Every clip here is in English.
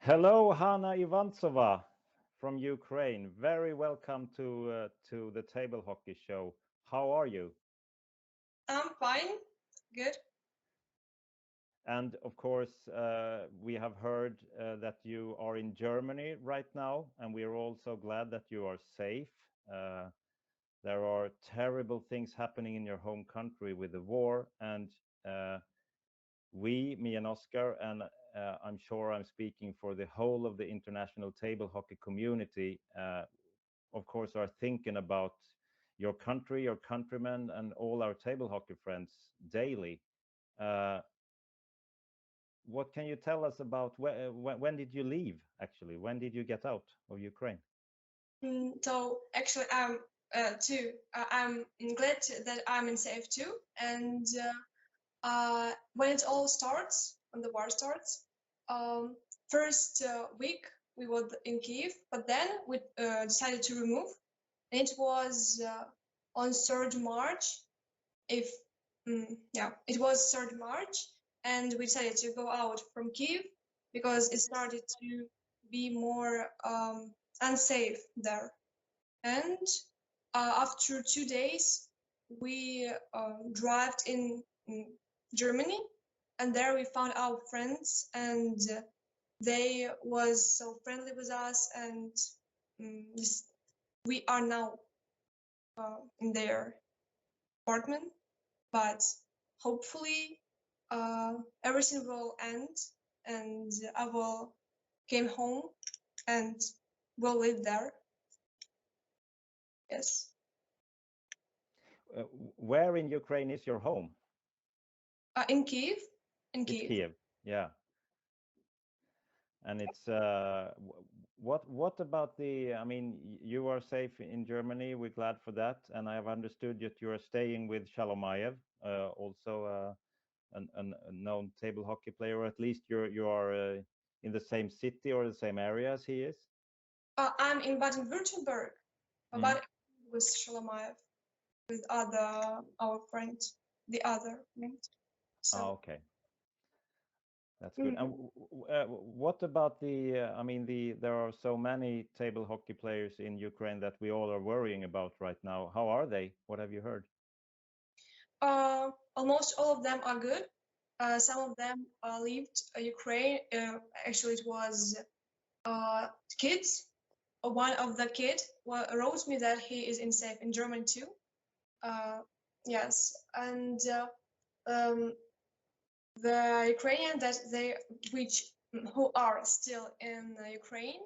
Hello, Hanna Ivantsova from Ukraine. Very welcome to the table hockey show. How are you? I'm fine. Good. And of course, we have heard that you are in Germany right now, and we are also glad that you are safe. Uh, there are terrible things happening in your home country with the war, and uh, me and Oscar, and I'm sure I'm speaking for the whole of the international table hockey community. Of course, are thinking about your country, your countrymen, and all our table hockey friends daily. Uh, what can you tell us about when did you leave? Actually, when did you get out of Ukraine? So actually, I'm glad that I'm in safe too. And when it all starts, when the war starts, um, first week we were in Kiev, but then we decided to remove. And it was on 3rd March. If yeah, it was 3rd March, and we decided to go out from Kiev because it started to be more unsafe there. And after 2 days, we drove in Germany, and there we found our friends, and they was so friendly with us, and just, we are now in their apartment. But hopefully, everything will end, and I will came home and will live there. Yes. Uh, where in Ukraine is your home? In Kiev. In It's Kiev. Kiev. Yeah, and it's what about the? I mean, you are safe in Germany. We're glad for that, and I have understood that you are staying with Shalomayev, also a known table hockey player, or at least you are in the same city or the same area as he is. I'm in Baden-Württemberg, Mm. but with Shalomayev, with other our friends, the other friends. Ah, So okay, that's good. And mm, what about the? I mean, there are so many table hockey players in Ukraine that we all are worrying about right now. How are they? What have you heard? almost all of them are good. Some of them left Ukraine. Actually, it was uh, kids. One of the kid wrote me that he is in safe in Germany too. Uh, yes, and um, the Ukrainian that they which who are still in Ukraine,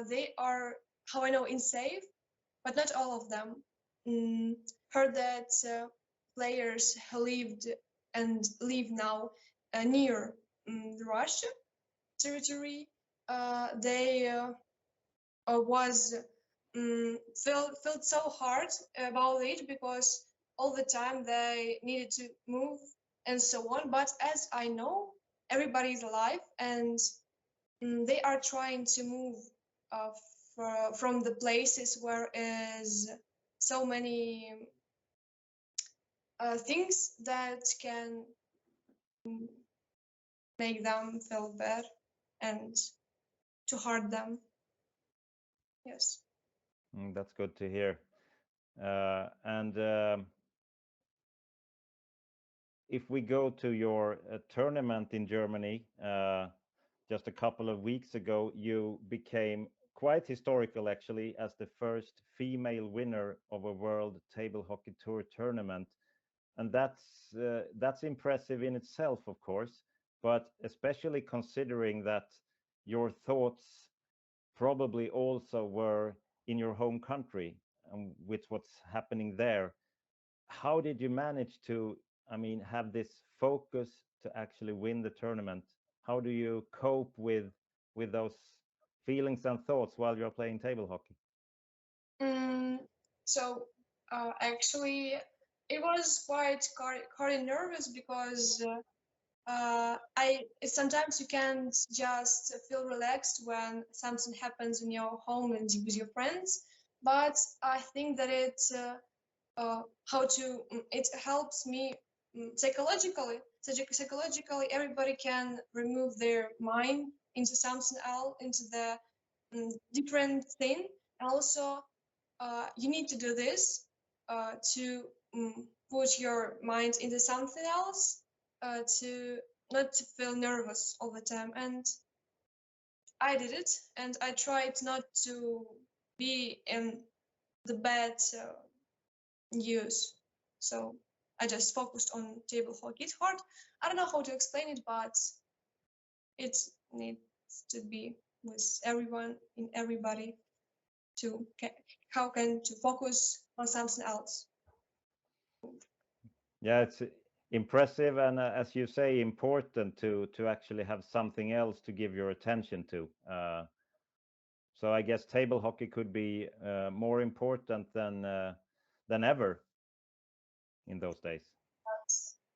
they are, how I know, in safe, but not all of them. Mm, heard that players who lived and live now near the Russia territory, they was felt so hard about it because all the time they needed to move and so on. But as I know, everybody is alive, and they are trying to move uh, from the places where is so many things that can mm, make them feel bad and to hurt them. Yes. That's good to hear. And if we go to your tournament in Germany, just a couple of weeks ago, you became quite historical actually as the first female winner of a World Table Hockey Tour tournament, and that's impressive in itself, of course, but especially considering that your thoughts probably also were in your home country and with what's happening there. How did you manage to, I mean, have this focus to actually win the tournament? How do you cope with those feelings and thoughts while you're playing table hockey? Mm, so actually, it was quite nervous because I sometimes you can't just feel relaxed when something happens in your home and with your friends. But I think that it how to it helps me psychologically, everybody can remove their mind into something else, into the different thing. And also, you need to do this to put your mind into something else, to not to feel nervous all the time. And I did it, and I tried not to be in the bad use. So I just focused on table hockey. It's hard. I don't know how to explain it, but it needs to be with everyone, in everybody, to how can to focus on something else. Yeah, it's impressive and as you say, important to actually have something else to give your attention to. So I guess table hockey could be more important than ever in those days.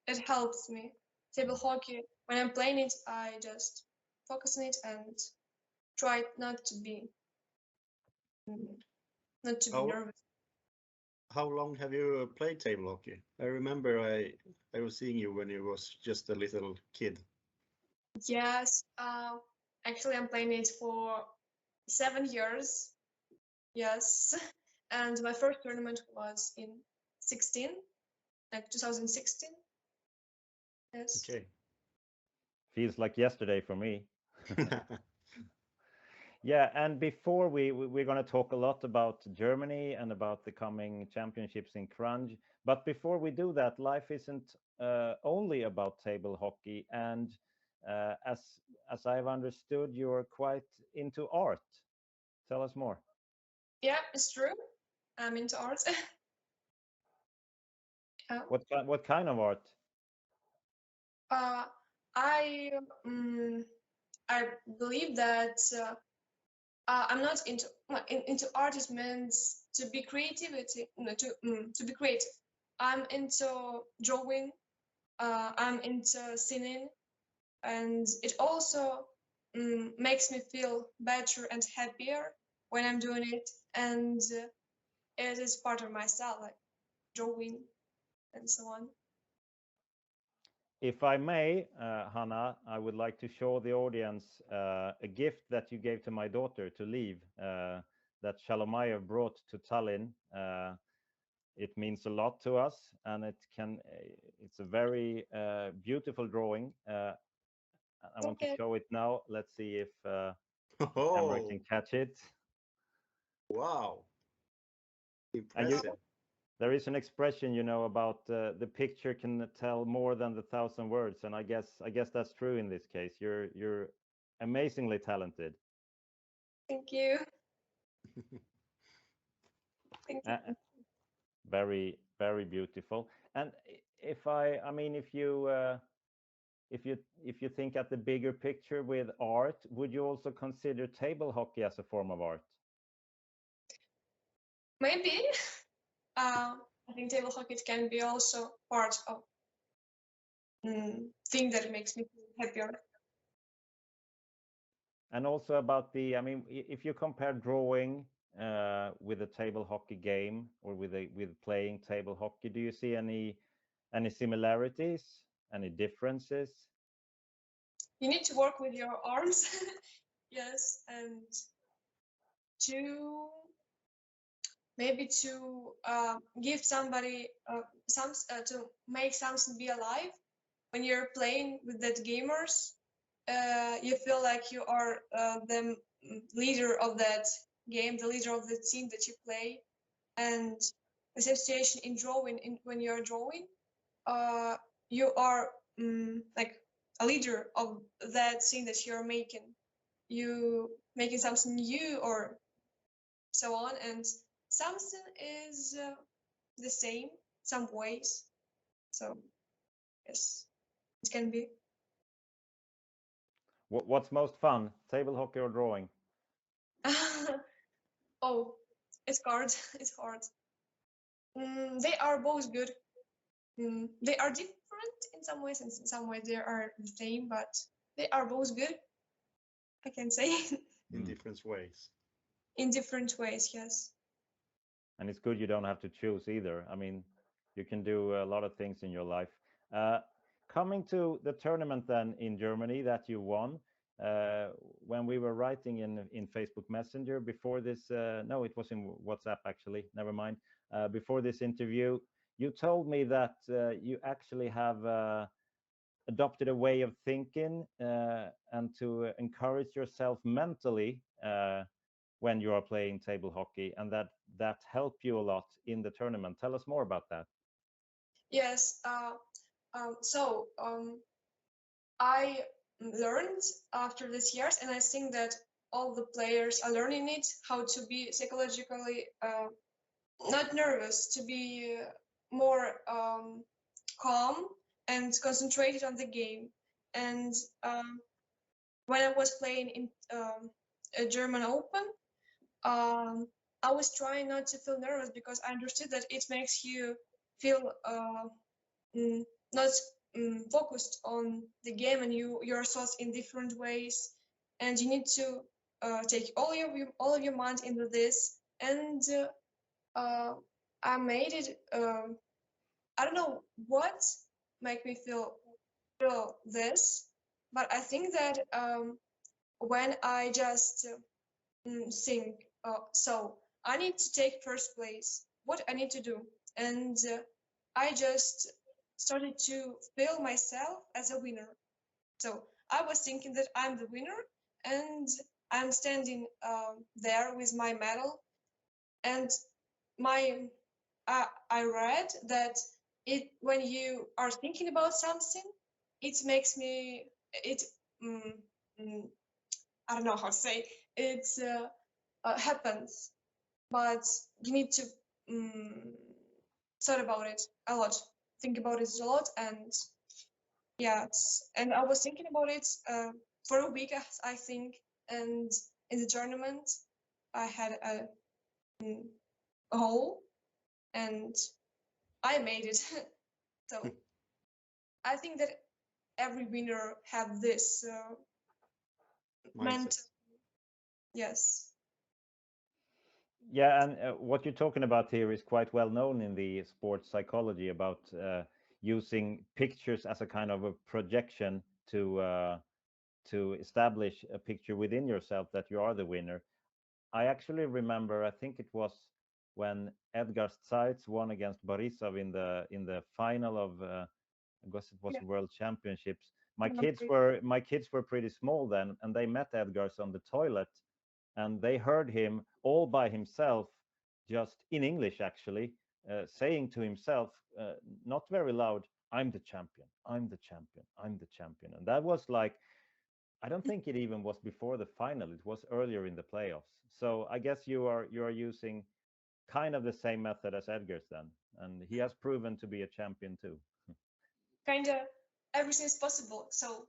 It helps me. Table hockey, when I'm playing it, I just focus on it and try not to be How nervous. how long have you played table hockey? I remember I was seeing you when you was just a little kid. Yes, actually, I'm playing it for 7 years. Yes, and my first tournament was in 16, like 2016. Yes. Okay. Feels like yesterday for me. Yeah, and before we're going to talk a lot about Germany and about the coming championships in Crunch. But before we do that, life isn't only about table hockey. And as I've understood, you're quite into art. Tell us more. Yeah, it's true. I'm into art. uh, What kind of art? uh, I um, I believe that I'm not into artist means to be creativity, no, to be creative. I'm into drawing. I'm into singing, and it also makes me feel better and happier when I'm doing it. And it is part of my style, like drawing and so on. If I may, Hanna, I would like to show the audience a gift that you gave to my daughter to leave that Shalomayev brought to Tallinn. It means a lot to us, and it's a very beautiful drawing. I want to Okay. show it now. Let's see if the camera Oh, can catch it. wow. And Impressive. there is an expression, about the picture can tell more than the 1,000 words, and I guess that's true in this case. You're amazingly talented. Thank you. Thank Uh, you. very, very beautiful. And I mean, if you think at the bigger picture with art, would you also consider table hockey as a form of art? Maybe. I think table hockey can be also part of thing that makes me feel happier. And also about I mean, if you compare drawing with a table hockey game or with playing table hockey, do you see any similarities, any differences? You need to work with your arms. Yes, and to maybe to give somebody to make something be alive. When you're playing with that gamers, you feel like you are the leader of that game, the leader of the team that you play. And the same situation in drawing, when you're drawing, you are like a leader of that thing that you're making. You making something new or so on, and something is the same some ways. So yes, it can be. What's most fun, table hockey or drawing? Oh, it's hard. It's hard. They are both good. They are different in some ways, and in some ways they are the same, but they are both good, I can say. In different ways. In different ways, yes. And it's good you don't have to choose either. I mean, you can do a lot of things in your life. Uh, Coming to the tournament then in Germany that you won, when we were writing in Facebook Messenger before this, no, it was in WhatsApp actually. Never mind. Before this interview, you told me that you actually have adopted a way of thinking and to encourage yourself mentally when you are playing table hockey, and that helped you a lot in the tournament. Tell us more about that. Yes. I learned after these years, and I think that all the players are learning it, how to be psychologically not nervous, to be more calm and concentrated on the game. And when I was playing in a German Open, I was trying not to feel nervous because I understood that it makes you feel not focused on the game, and your thoughts in different ways, and you need to take all of your mind into this. And I made it. I don't know what make me feel this, but I think that when I just think, so I need to take first place. What I need to do, and I just started to feel myself as a winner. So I was thinking that I'm the winner, and I'm standing there with my medal. And my I read that it when you are thinking about something, it makes me it. Mm, mm, I don't know how to say it. Happens, but you need to thought about it a lot, think about it a lot, and yes, and I was thinking about it for a week, I think, and in the tournament, I had mm, a hole, and I made it. So I think that every winner have this Mindset. mental, yes. Yeah, and what you're talking about here is quite well known in the sports psychology about using pictures as a kind of a projection to establish a picture within yourself that you are the winner. I actually remember, I think it was when Edgar Zeitz won against Borisov in the final of I guess it was Yeah. World Championships. My kids were pretty small then, and they met Edgar's on the toilet, and they heard him all by himself, just in English actually, saying to himself, not very loud, "I'm the champion, I'm the champion, I'm the champion." And that was like, I don't think it even was before the final. It was earlier in the playoffs. So I guess you are using kind of the same method as Edgar's then, and he has proven to be a champion too. Kind of everything is possible, so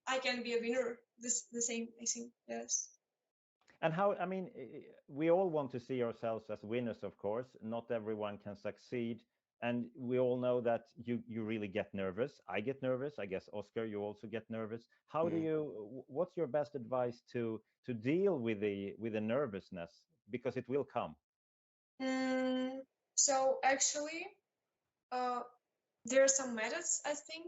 I can be a winner. This the same, I think. Yes. And how, I mean, we all want to see ourselves as winners, of course. Not everyone can succeed. And we all know that you really get nervous. I get nervous. I guess, Oscar, you also get nervous. How do Mm. you, what's your best advice to deal with the nervousness? Because it will come. Mm, so actually, uh, there are some methods, I think.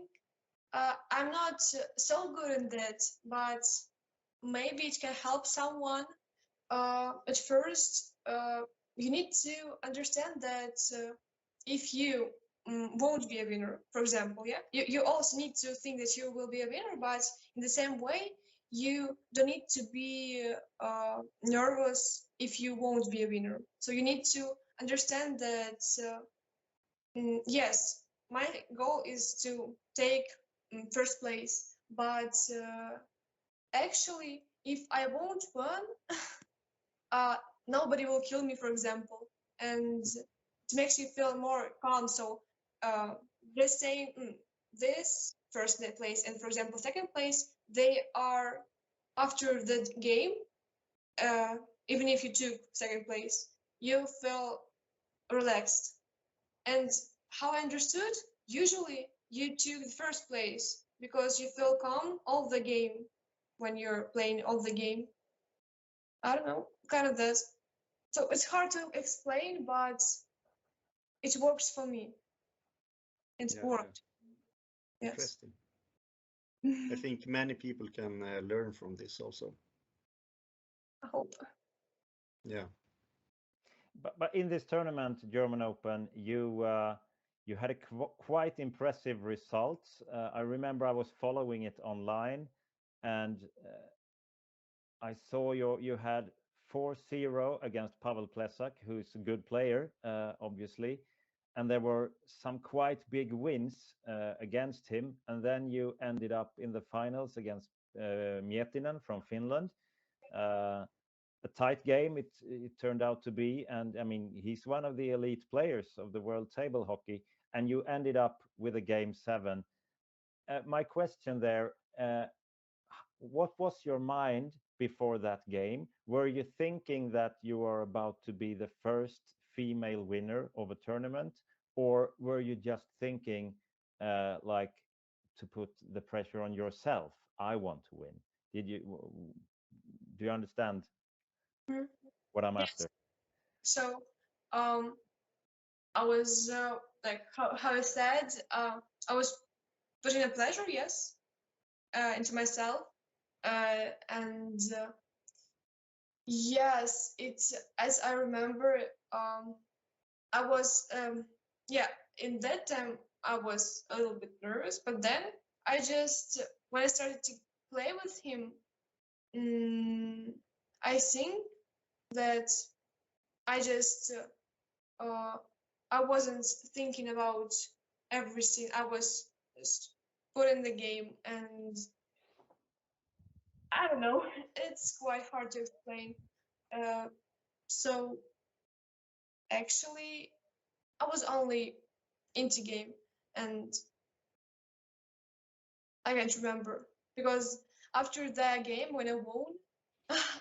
I'm not so good in that, but maybe it can help someone. At first, you need to understand that if you won't be a winner, for example, yeah, you also need to think that you will be a winner, but in the same way, you don't need to be nervous if you won't be a winner. So you need to understand that, yes, my goal is to take first place, but actually, if I won't win, uh, nobody will kill me, for example, and it makes you feel more calm. So just saying this first place and, for example, second place, they are after the game. Uh, Even if you took second place, you feel relaxed. And how I understood, usually you took the first place because you feel calm all the game when you're playing all the game. I don't know, kind of this. So it's hard to explain, but it works for me. It Yeah, yeah. worked. Yes. Interesting. I think many people can learn from this also. I hope. Yeah. But in this tournament, German Open, you had a quite impressive results. I remember I was following it online, and I saw you had 4-0 against Pavel Plesak, who's a good player, obviously, and there were some quite big wins against him, and then you ended up in the finals against Miettinen from Finland. A tight game it turned out to be, and I mean he's one of the elite players of the world table hockey, and you ended up with a game 7. My question there, what was your mind before that game? Were you thinking that you were about to be the first female winner of a tournament, or were you just thinking like to put the pressure on yourself? I want to win. Do you understand Mhm. what I'm Yes. after? So, I was like how I said, I was putting a pleasure, yes, into myself, and yes, it's as I remember. I was yeah, in that time I was a little bit nervous, but then I just when I started to play with him, I think that I just I wasn't thinking about everything. I was just put in the game, and I don't know. It's quite hard to explain. So actually, I was only into game, and I can't remember because after that game when I won,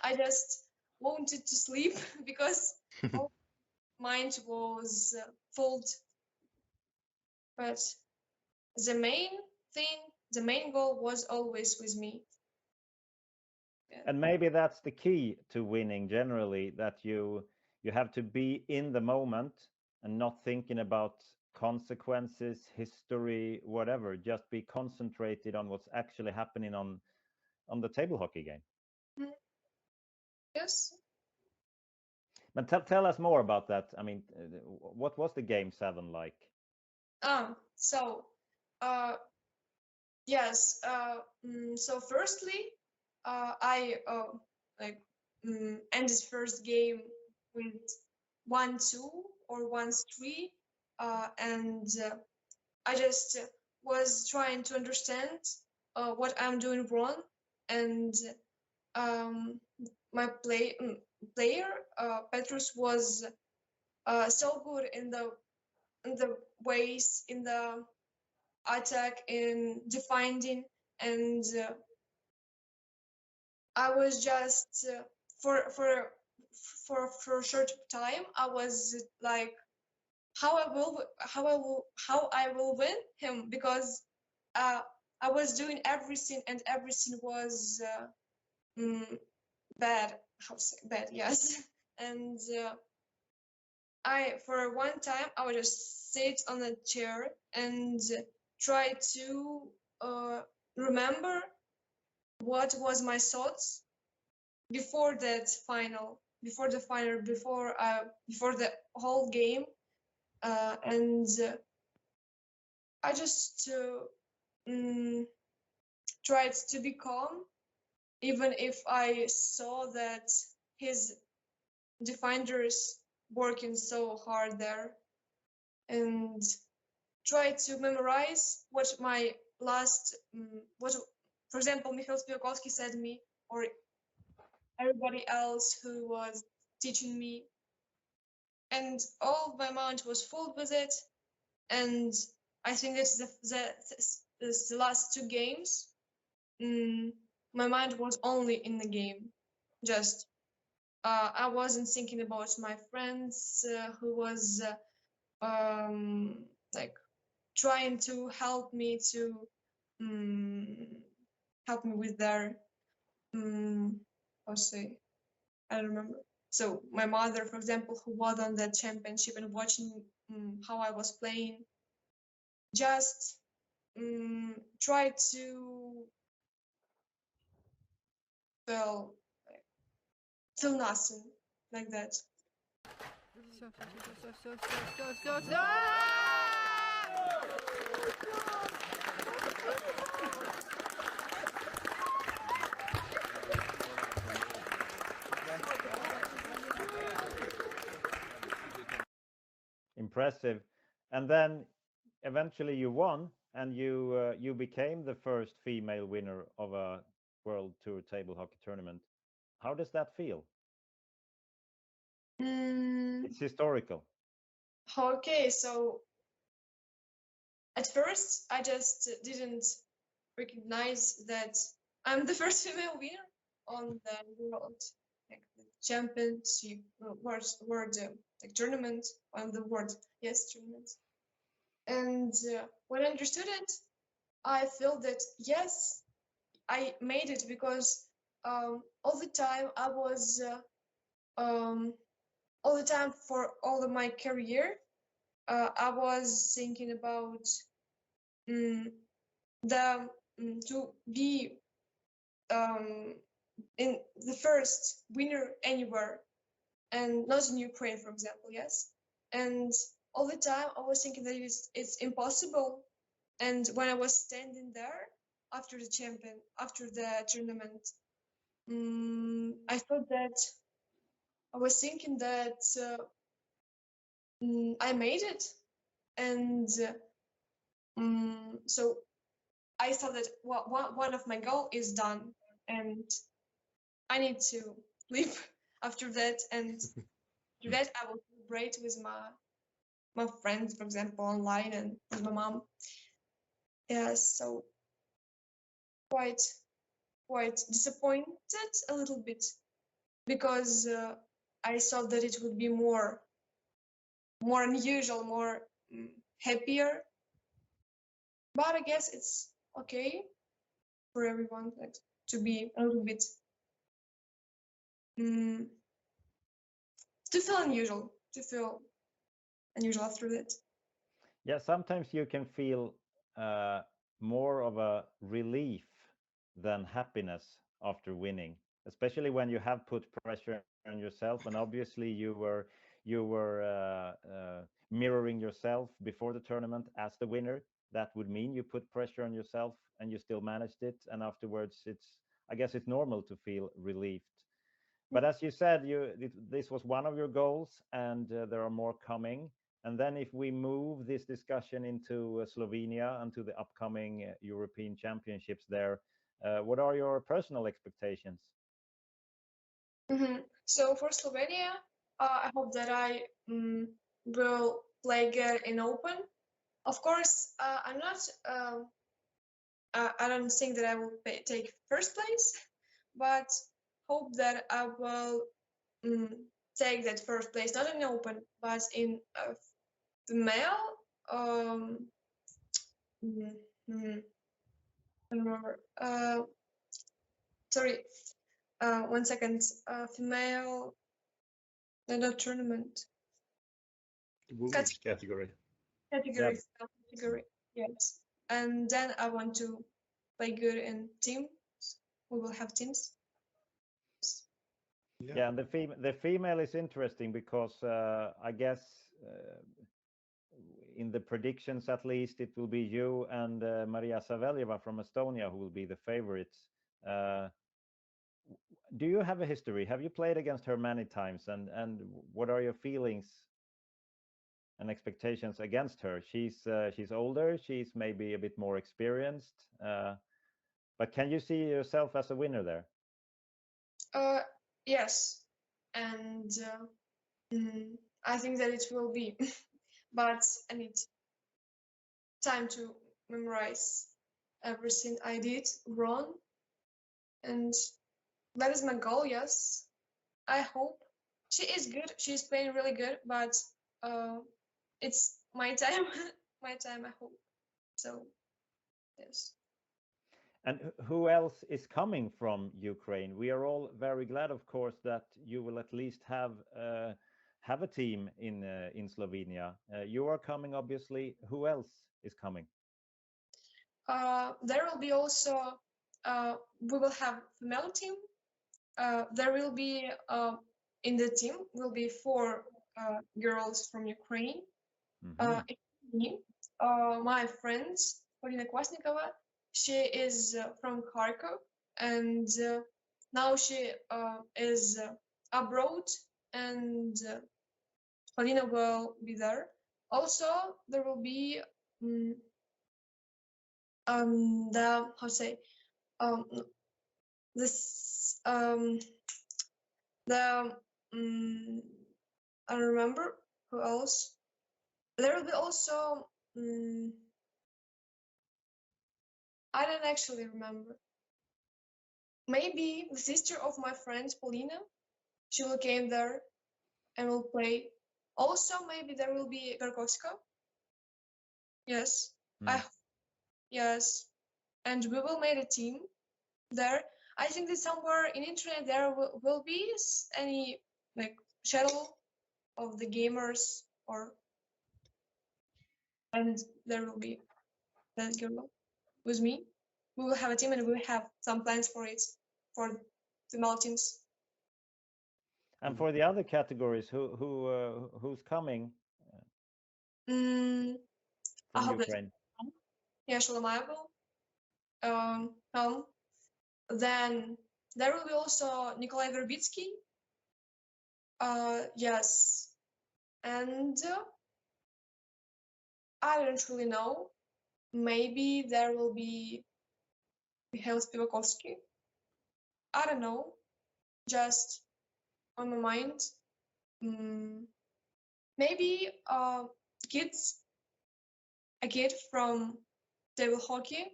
I just wanted to sleep because my mind was full. But the main thing, the main goal was always with me. Yeah. And maybe that's the key to winning generally, that you have to be in the moment and not thinking about consequences, history, whatever. Just be concentrated on what's actually happening on the table hockey game. Mhm. Yes. But tell us more about that. I mean, what was the game 7 like? So, yes. So firstly, I like ended first game with 1-2 or 1-3, and I just was trying to understand what I'm doing wrong, and um, my player Petrus was so good in the ways in the attack in defending, and I was just for for for a short time I was like how I will win him because uh, I was doing everything and everything was bad. How to say bad? Yes, and I for one time I would just sit on a chair and try to remember what was my thoughts before that final, before the final, before the whole game, and I just tried to be calm, even if I saw that his defenders working so hard there, and try to memorize what my last what for example Mikhail Spivakowski said me or everybody else who was teaching me, and all my mind was full with it, and I think it's the last two games my mind was only in the game, just I wasn't thinking about my friends who was like trying to help me help me with their how to say, I don't remember. So my mother, for example, who was on that championship and watching how I was playing, just try to feel nothing like that. Impressive. And then eventually you won, and you became the first female winner of a World Tour table hockey tournament. How does that feel? It's historical. Okay, so at first I just didn't recognize that I'm the first female winner on the world championship world tournament on the world tournament. And when I understood it, I felt that yes, I made it, because all the time I was all the time for all of my career, I was thinking about to be in the first winner anywhere, and not in Ukraine, for example. Yes, and all the time I was thinking that it's impossible. And when I was standing there after the tournament, I thought that I was thinking that I made it, and so I thought that one of my goal is done, and I need to live after that. And after that, I will celebrate with my friends, for example, online, and with my mom. Yes, so quite disappointed a little bit, because I thought that it would be more unusual, more happier. But I guess it's okay for everyone, like, to be a little bit to feel unusual, after that. Yeah, sometimes you can feel more of a relief than happiness after winning, especially when you have put pressure on yourself, and obviously you were mirroring yourself before the tournament as the winner. That would mean you put pressure on yourself, and you still managed it. And afterwards, I guess it's normal to feel relieved. But as you said, this was one of your goals, and there are more coming. And then if we move this discussion into Slovenia and to the upcoming European Championships there, what are your personal expectations? So for Slovenia, I hope that I will play good in Open. Of course, I'm not. I don't think that I will take first place, but hope that I will take that first place, not in Open, but in female. I don't remember. Sorry. 1 second. Female. Not tournament. Women's category. Category. Yeah. Category. Yes. And then I want to play good in team. We will have teams. Yeah, and the female is interesting because I guess in the predictions, at least, it will be you and Maria Savelyeva from Estonia who will be the favorites. Do you have a history? Have you played against her many times? And what are your feelings and expectations against her? She's older. She's maybe a bit more experienced. But can you see yourself as a winner there? Yes, and I think that it will be, but I need time to memorize everything I did wrong, and that is my goal. Yes, I hope she is good. She's playing really good, but it's my time. My time, I hope. So, yes. And who else is coming from Ukraine? We are all very glad, of course, that you will at least have a team in Slovenia. You are coming, obviously. Who else is coming? There will be also we will have female team. There will be in the team will be 4 girls from Ukraine. Me, my friend Polina Kwasnikova, she is from Kharkov, and now she is abroad, and Polina will be there. Also, there will be the how to say this the I don't remember who else. There will be also I don't actually remember. Maybe the sister of my friend Polina, she will came there and will play. Also, maybe there will be Garkovska. Yes, yes, and we will make a team there. I think that somewhere in internet there will be any like channel of the gamers, or and there will be that girl with me. We will have a team and we will have some plans for it for female teams. And for the other categories, who's coming I from hope that Ukraine? yeah, Shalomaya will come. Then there will be also Nikolai Verbitsky. Yes, and I don't really know. Maybe there will be Mikhail Spivakovsky. I don't know. Just on my mind. Maybe kids, a kid from table hockey,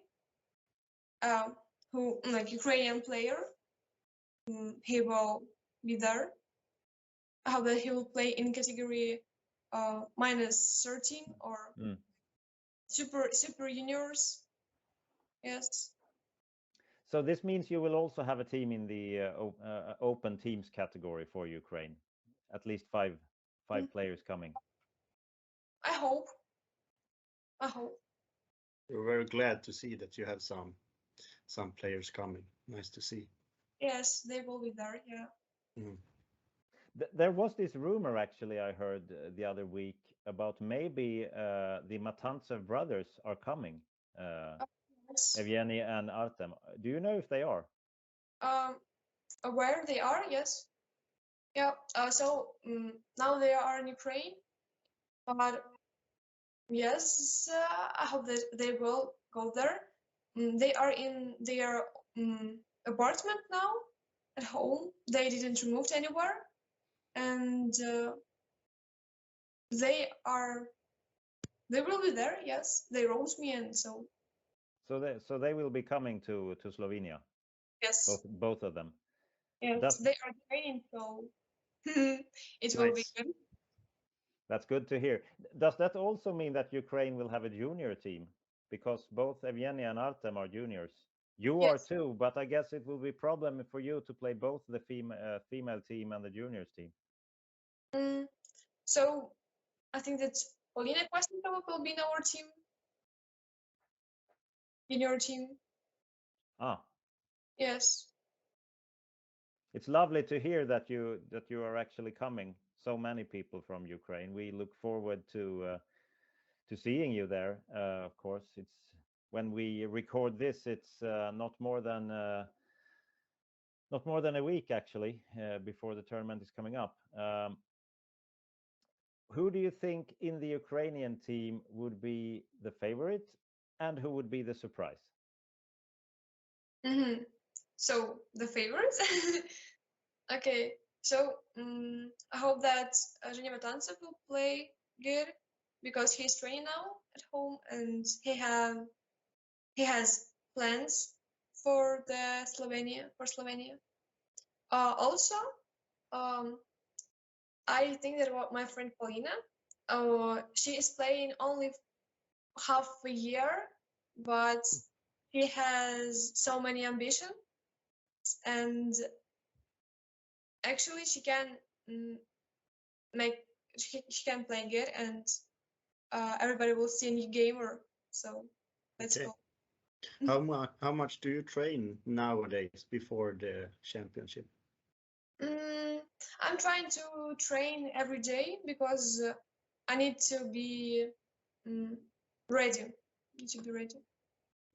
who like Ukrainian player. He will be there. I hope that he will play in category -13 or super juniors. Yes. So this means you will also have a team in the open teams category for Ukraine, at least five players coming. I hope. I hope. We're very glad to see that you have some players coming. Nice to see. Yes, they will be there. Yeah. There was this rumor, actually, I heard the other week about maybe the Matantsev brothers are coming. Yes. Evgeny and Artem. Do you know if they are? Where they are? Yes. Yeah. So now they are in Ukraine, but yes, I hope that they will go there. They are in their apartment now at home. They didn't move anywhere, and they will be there. Yes, they wrote me, and so So they will be coming to Slovenia. yes, Both of them. yes, they are training, so it will be good. That's good to hear. Does that also mean that Ukraine will have a junior team? Because both Evgeny and Artem are juniors. You are too, but I guess it will be a problem for you to play both the female team and the juniors team. So I think that Polina Kwasnikova will be in our team, junior team. Yes. It's lovely to hear that you are actually coming. So many people from Ukraine. We look forward to seeing you there. Of course, it's when we record this, it's not more than a week actually before the tournament is coming up. Who do you think in the Ukrainian team would be the favorite, and who would be the surprise? So the favorites. Okay. So I hope that Zhenya Matantsev will play good because he's training now at home and he has plans for Slovenia. Also, I think that about my friend Paulina. She is playing only half a year, but she has so many ambitions, and actually she can she can play good, and everybody will see a new gamer. So let's go. How much do you train nowadays before the championship? I'm trying to train every day because I need to be ready. Need to be ready.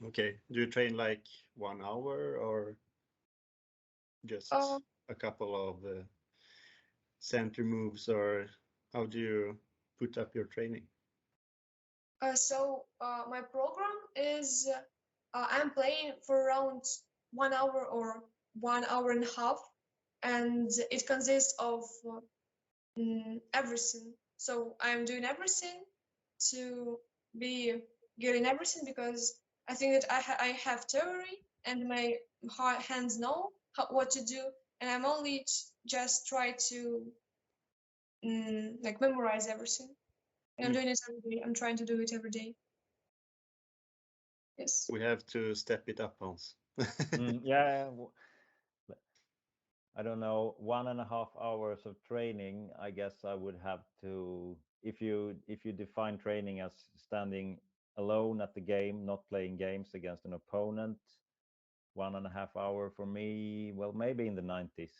Okay. Do you train like 1 hour or just Uh, a couple of center moves, or how do you put up your training? so my program is I'm playing for around 1 hour or 1 hour and a half, and it consists of everything. So I'm doing everything to be good in everything because I think that I have theory and my hands know what to do, and I'm only just try to like memorize everything. And I'm doing it every day. I'm trying to do it every day. Yes. We have to step it up, Hans. Yeah, I don't know, 1.5 hours of training. I guess I would have to, if you define training as standing alone at the game, not playing games against an opponent, 1.5 hour for me. Well, maybe in the 90s.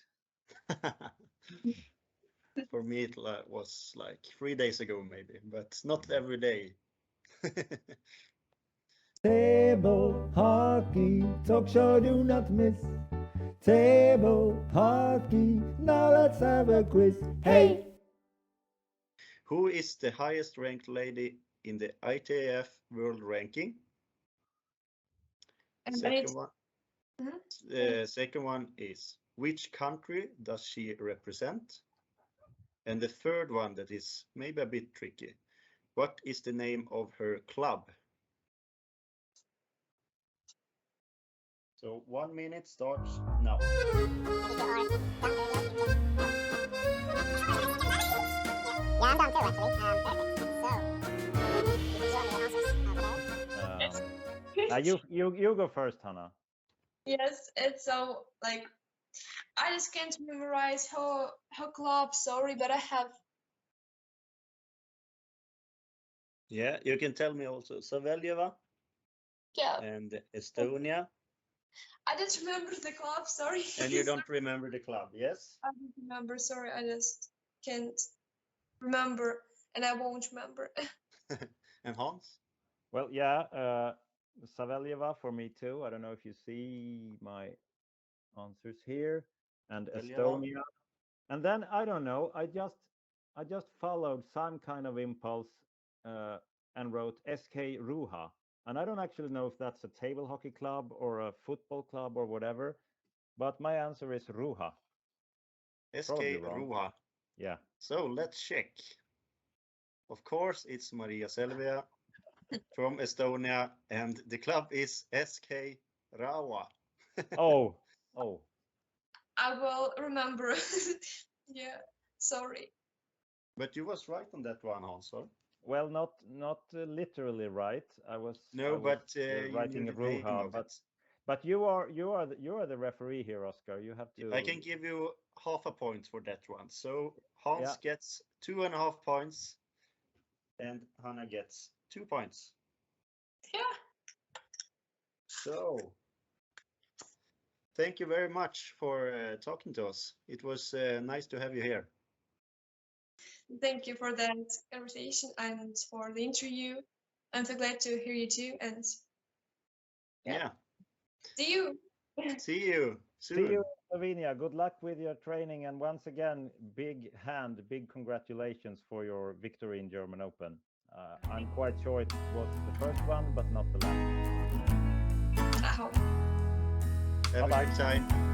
For me, it was like 3 days ago, maybe, but not every day. Table hockey, talk show do not miss. Table hockey, now let's have a quiz. Hey! Who is the highest ranked lady in the ITF World Ranking? And Second one. Mhm. Second one is, which country does she represent? And the third one, that is maybe a bit tricky. What is the name of her club? So 1 minute starts now. Yeah, I'm done too, actually. Perfect. So, You go first, Hannah. Yes, it's so like I just can't memorize her club. Sorry, but I have. Yeah, you can tell me also. Saveljeva Yeah, and Estonia. I didn't remember the club. Sorry. And you don't remember the club, yes? I don't remember. Sorry, I just can't remember, and I won't remember. And Hans? Well, yeah, Saveljeva for me too. I don't know if you see my answers here, and Saveljeva. Estonia. And then I don't know. I just followed some kind of impulse and wrote SK Ruha. And I don't actually know if that's a table hockey club or a football club or whatever. But my answer is Ruha. Probably SK wrong. Ruha. Yeah. So let's check. Of course, it's Maria Selvia from Estonia, and the club is SK Raua. Oh. I will remember. Yeah, sorry. But you was right on that one, Hans. Huh? Well, not literally right. I was No, but you writing knew the name Ruha, of but it. but you are the referee here, Oscar. You have to. I can give you half a point for that one. So Hans Yeah. gets 2.5 points, and Hannah gets 2 points. Yeah. So thank you very much for talking to us. It was nice to have you here. Thank you for that conversation and for the interview. I'm so glad to hear you too. And Yeah. see you. See you soon. See you, Slovenia. Good luck with your training, and once again, big congratulations for your victory in German Open. I'm quite sure it was the first one, but not the last. I hope. Have a Bye-bye. good time.